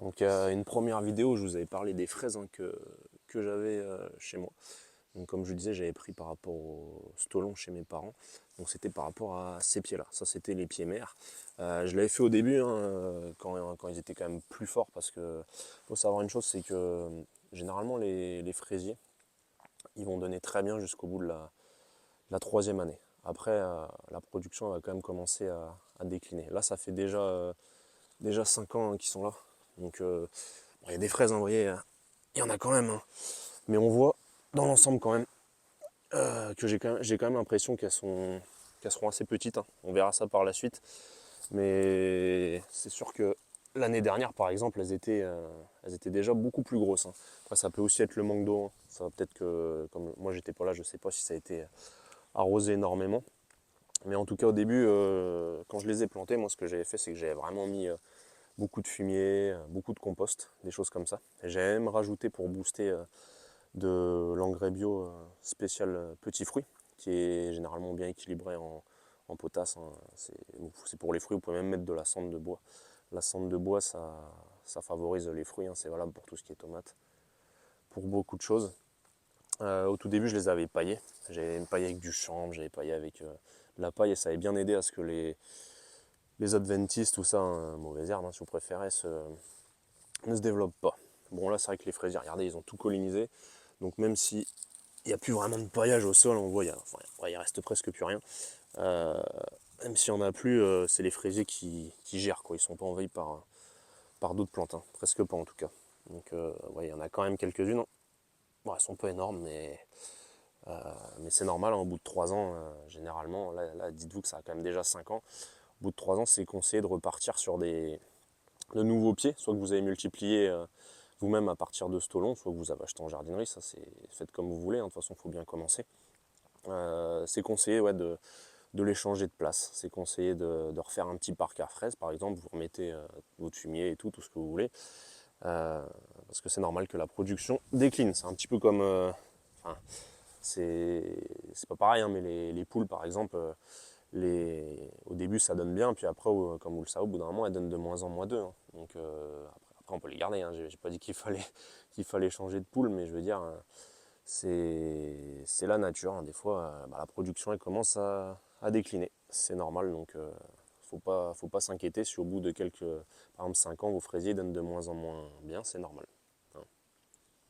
Donc une première vidéo, je vous avais parlé des fraises que j'avais chez moi. Donc comme je vous disais, j'avais pris par rapport au stolon chez mes parents. Donc c'était par rapport à ces pieds-là. Ça c'était les pieds mères. Je l'avais fait au début, hein, quand ils étaient quand même plus forts, parce que faut savoir une chose, c'est que généralement les fraisiers, ils vont donner très bien jusqu'au bout de la troisième année. Après, la production va quand même commencer à décliner. Là, ça fait déjà 5 ans, hein, qu'ils sont là. Donc bon, il y a des fraises, hein, vous voyez, il y en a quand même, hein. Mais on voit dans l'ensemble quand même que j'ai quand même l'impression qu'elles seront assez petites, hein. On verra ça par la suite. Mais c'est sûr que l'année dernière, par exemple, elles étaient déjà beaucoup plus grosses, hein. Après, ça peut aussi être le manque d'eau, hein. Ça va peut-être que, comme moi j'étais pas là, je sais pas si ça a été arrosé énormément. Mais en tout cas, au début, quand je les ai plantées, moi ce que j'avais fait, c'est que j'avais vraiment mis beaucoup de fumier, beaucoup de compost, des choses comme ça. Et j'ai même rajouté, pour booster, de l'engrais bio spécial petits fruits, qui est généralement bien équilibré en potasse, hein. C'est pour les fruits, vous pouvez même mettre de la cendre de bois. La cendre de bois, ça favorise les fruits, hein. C'est valable pour tout ce qui est tomate, pour beaucoup de choses. Au tout début, je les avais paillés. J'avais paillé avec du chanvre, j'avais paillé avec de la paille, et ça avait bien aidé à ce que les adventices, tout ça, hein, mauvaises herbes, hein, si vous préférez, ne se développent pas. Bon, là, c'est vrai que les fraisiers, regardez, ils ont tout colonisé. Donc même si il n'y a plus vraiment de paillage au sol, on voit, il reste presque plus rien. Euh, Même s'il n'y en a plus, c'est les fraisiers qui gèrent, quoi. Ils ne sont pas envahis par d'autres plantes, hein. Presque pas en tout cas. Donc ouais, il y en a quand même quelques-unes, hein. Bon, elles sont pas énormes, mais c'est normal, hein. Au bout de 3 ans, généralement, là dites-vous que ça a quand même déjà 5 ans. Au bout de 3 ans, c'est conseillé de repartir sur de nouveaux pieds, soit que vous avez multiplié vous-même à partir de stolon, soit que vous avez acheté en jardinerie. Ça, c'est faites comme vous voulez, hein. De toute façon, il faut bien commencer. C'est conseillé, ouais, de les changer de place. C'est conseillé de refaire un petit parc à fraises, par exemple. Vous remettez votre fumier et tout ce que vous voulez. Euh, Parce que c'est normal que la production décline. C'est un petit peu comme... enfin, c'est pas pareil, hein, mais les poules, par exemple, au début, ça donne bien. Puis après, comme vous le savez, au bout d'un moment, elles donnent de moins en moins d'œufs, hein. Donc après, on peut les garder, hein. J'ai pas dit qu'il fallait changer de poule, mais je veux dire... c'est la nature, hein. Des fois, la production elle commence à décliner. C'est normal, donc faut pas s'inquiéter si au bout de par exemple 5 ans, vos fraisiers donnent de moins en moins bien, c'est normal.